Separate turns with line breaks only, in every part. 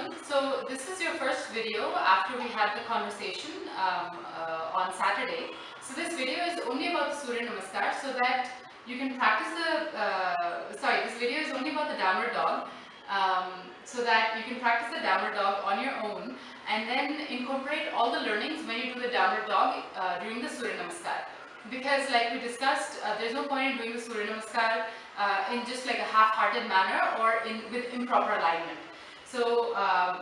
everyone. So this is your first video after we had the conversation on Saturday. So this video is only about the Surya Namaskar so that you can practice this video is only about the downward dog so that you can practice the downward dog on your own and then incorporate all the learnings when you do the downward dog during the Surya Namaskar. Because like we discussed, there's no point in doing the Surya Namaskar in just like a half-hearted manner or with improper alignment. So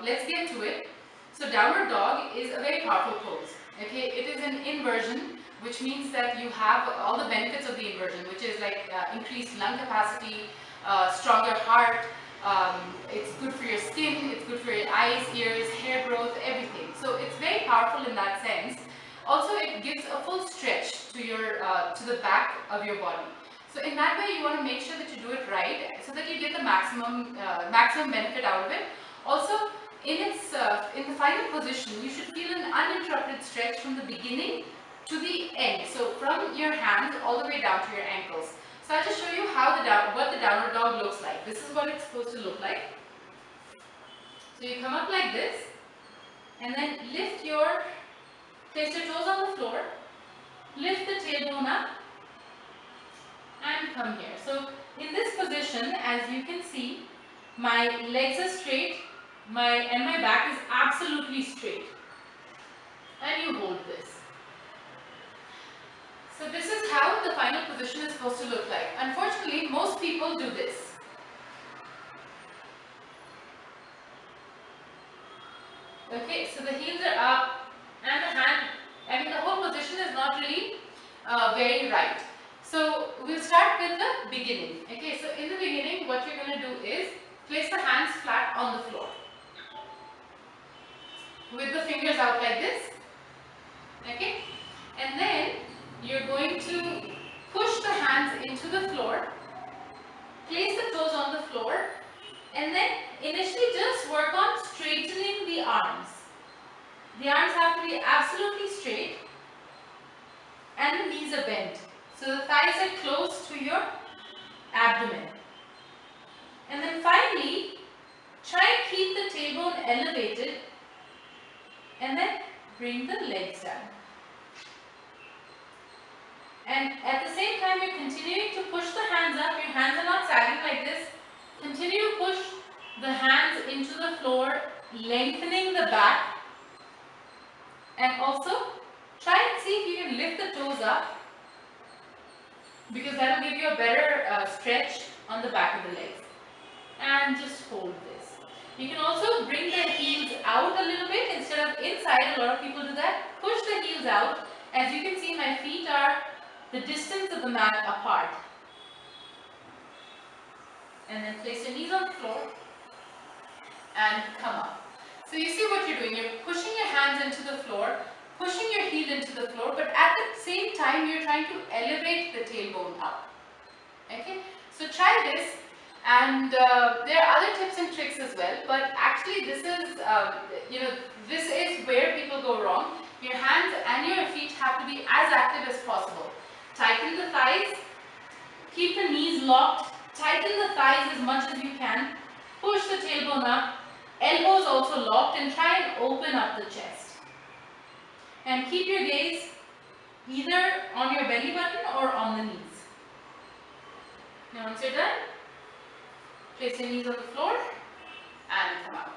let's get to it. So downward dog is a very powerful pose. Okay, it is an inversion, which means that you have all the benefits of the inversion, which is like increased lung capacity, stronger heart. It's good for your skin, it's good for your eyes, ears, hair growth, everything. So it's very powerful in that sense. Also, it gives a full stretch to your to the back of your body. So in that way, you want to make sure that you do it right, so that you get the maximum benefit out of it. Also, in the final position, you should feel an uninterrupted stretch from the beginning to the end. So from your hands all the way down to your ankles. So I'll just show you how what the downward dog looks like. This is what it's supposed to look like. So you come up like this, and then place your toes on the floor, lift the tailbone up, and come here. So in this position, as you can see, my legs are straight, and my back is absolutely straight. And you hold this. So this is how the final position is supposed to look like. Unfortunately, most people do this. Okay, so the heels are up and the whole position is not really very right. So we'll start with the beginning. Okay, so in the beginning, what you're going to do is place the hands flat on the floor with the fingers out like this. Okay, and then you're going to push the hands into the floor, place the toes on the floor, and then initially just work on straightening the arms. The arms have to be absolutely straight and the knees are bent. So the thighs are close to your abdomen. And then finally, try and keep the tailbone elevated and then bring the legs down. And at the same time, you're continuing to push the hands up. Your hands are not sagging like this. Continue to push the hands into the floor, lengthening the back. And also, try and see if you can lift the toes up, because that will give you a better stretch on the back of the legs. And just hold this. You can also bring the heels out a little bit instead of inside. A lot of people do that. Push the heels out. As you can see, my feet are the distance of the mat apart. And then place your knees on the floor and come up. So you see what you're doing. You're pushing your hands into the floor, pushing your heel into the floor, but at the same time you're trying to elevate the tailbone up. Okay, so try this, and there are other tips and tricks as well, but actually this is this is where people go wrong. Your hands and your feet have to be as active as possible. Tighten the thighs, keep the knees locked, tighten the thighs as much as you can, push the tailbone up, elbows also locked, and try and open up the chest. And keep your gaze either on your belly button or on the knees. Now once you're done, place your knees on the floor and come out.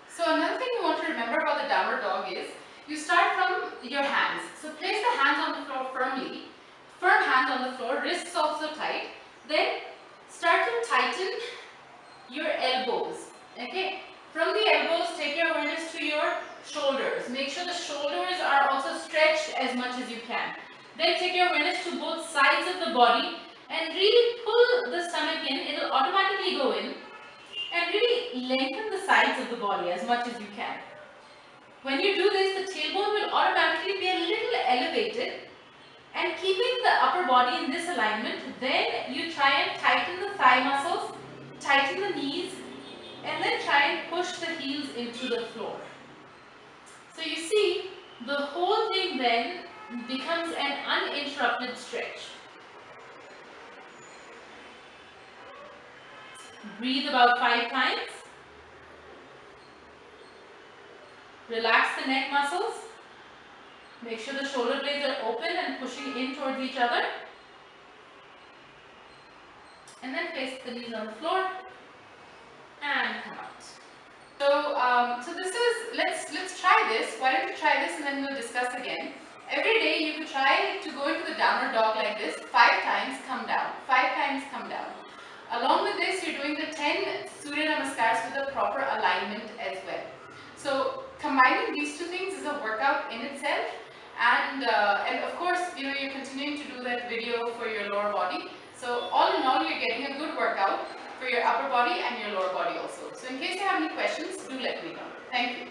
So another thing you want to remember about the downward dog is, you start from your hands. So place the hands on the floor firmly, firm hands on the floor, wrists also tight. Then start to tighten your elbows. Okay, from the elbows, take your awareness to your shoulders. Make sure the shoulders are also stretched as much as you can. Then take your awareness to both sides of the body and really pull the stomach in. It will automatically go in, and really lengthen the sides of the body as much as you can. When you do this, the tailbone will automatically be a little elevated, and keeping the upper body in this alignment, then you try and tighten the thigh muscles, tighten the knees, and then try and push the heels into the floor. So you see, the whole thing then becomes an uninterrupted stretch. Breathe about 5 times. Relax the neck muscles. Make sure the shoulder blades are open and pushing in towards each other. And then place the knees on the floor and come out. So this is, let's try this. Why don't you try this and then we'll discuss again. Every day you could try to go into the downward dog like this 5 times, come down. 5 times, come down. Along with this, you're doing the 10 Surya Namaskars with a proper alignment as well. So combining these two things is a workout in itself. And of course, you know, you're continuing to do that video for your lower body. So all in all, you're getting a good workout for your upper body and your lower body also. So in case you have any questions, do let me know. Thank you.